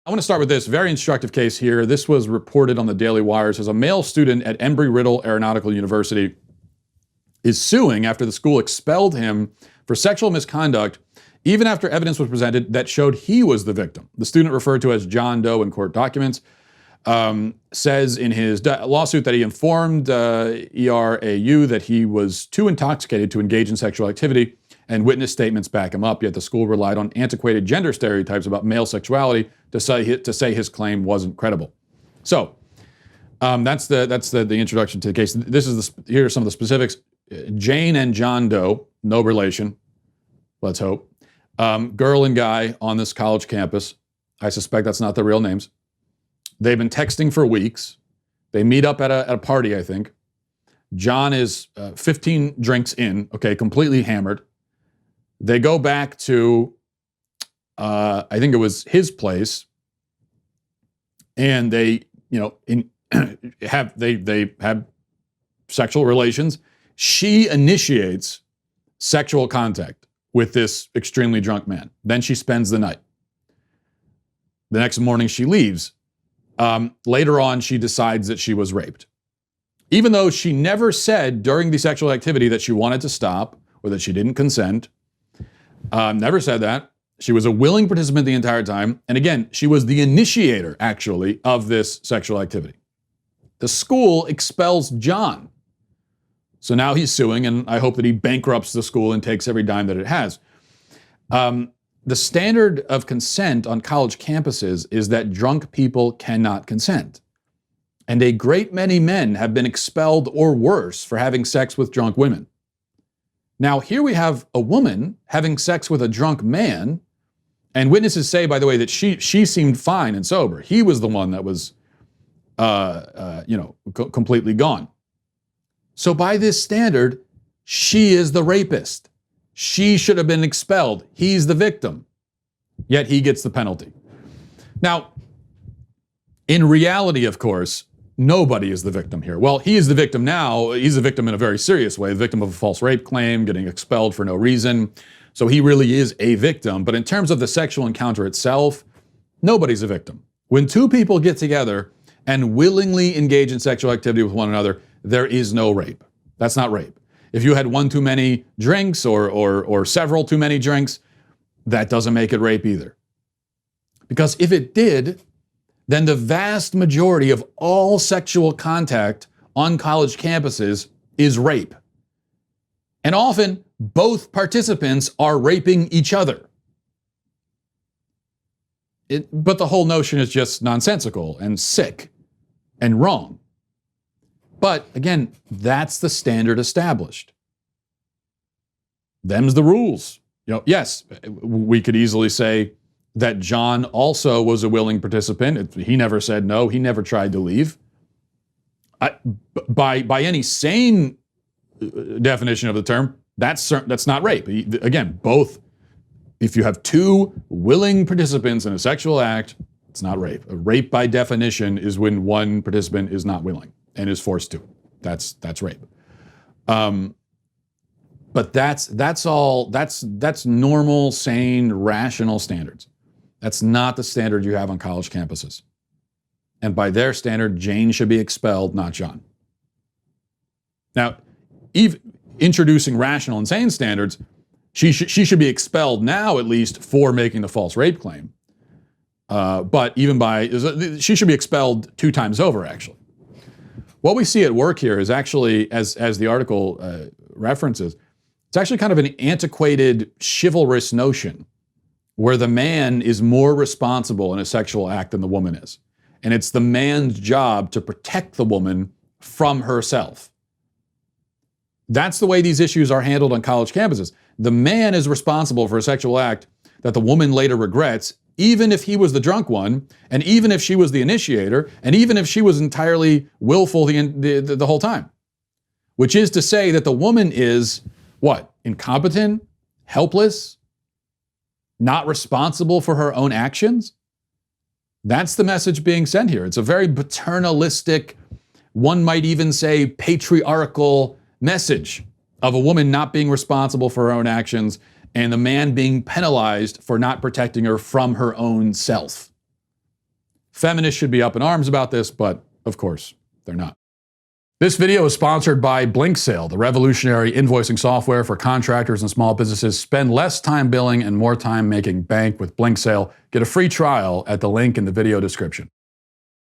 I want to start with this very instructive case here. This was reported on the Daily Wire. It says a male student at Embry-Riddle Aeronautical University is suing after the school expelled him for sexual misconduct, even after evidence was presented that showed he was the victim. The student, referred to as John Doe in court documents, says in his lawsuit that he informed ERAU that he was too intoxicated to engage in sexual activity, and witness statements back him up, yet the school relied on antiquated gender stereotypes about male sexuality to say his claim wasn't credible. So that's the introduction to the case. Here are some of the specifics. Jane and John Doe, no relation, let's hope. Girl and guy on this college campus. I suspect that's not their real names. They've been texting for weeks. They meet up at a party, I think. John is 15 drinks in, okay, completely hammered. They go back to, I think it was his place, and they, have sexual relations. She initiates sexual contact with this extremely drunk man. Then she spends the night. The next morning she leaves. Later on, she decides that she was raped. Even though she never said during the sexual activity that she wanted to stop or that she didn't consent. Never said that. She was a willing participant the entire time. And again, she was the initiator, actually, of this sexual activity. The school expels John. So now he's suing, and I hope that he bankrupts the school and takes every dime that it has. The standard of consent on college campuses is that drunk people cannot consent. And a great many men have been expelled or worse for having sex with drunk women. Now, here we have a woman having sex with a drunk man, and witnesses say, by the way, that she seemed fine and sober. He was the one that was, completely gone. So by this standard, she is the rapist. She should have been expelled. He's the victim. Yet he gets the penalty. Now, in reality, of course, nobody is the victim here. Well, he is the victim now. He's a victim in a very serious way, the victim of a false rape claim, getting expelled for no reason. So he really is a victim. But in terms of the sexual encounter itself, nobody's a victim. When two people get together and willingly engage in sexual activity with one another, there is no rape. That's not rape. If you had one too many drinks or several too many drinks, that doesn't make it rape either. Because if it did, then the vast majority of all sexual contact on college campuses is rape. And often, both participants are raping each other. But the whole notion is just nonsensical and sick and wrong. But again, that's the standard established. Them's the rules. Yes, we could easily say that John also was a willing participant. He never said no. He never tried to leave. By any sane definition of the term, that's not rape. Again, both. If you have two willing participants in a sexual act, it's not rape. A rape by definition is when one participant is not willing and is forced to. That's rape. But that's normal, sane, rational standards. That's not the standard you have on college campuses. And by their standard, Jane should be expelled, not John. Now, even introducing rational and sane standards, she should be expelled now, at least, for making the false rape claim. But even she should be expelled 2 times over, actually. What we see at work here is actually, as the article references, it's actually kind of an antiquated, chivalrous notion where the man is more responsible in a sexual act than the woman is. And it's the man's job to protect the woman from herself. That's the way these issues are handled on college campuses. The man is responsible for a sexual act that the woman later regrets, even if he was the drunk one, and even if she was the initiator, and even if she was entirely willful the whole time. Which is to say that the woman is, what? Incompetent? Helpless? Not responsible for her own actions? That's the message being sent here. It's a very paternalistic, one might even say patriarchal message of a woman not being responsible for her own actions and the man being penalized for not protecting her from her own self. Feminists should be up in arms about this, but of course, they're not. This video is sponsored by BlinkSale, the revolutionary invoicing software for contractors and small businesses. Spend less time billing and more time making bank with BlinkSale. Get a free trial at the link in the video description.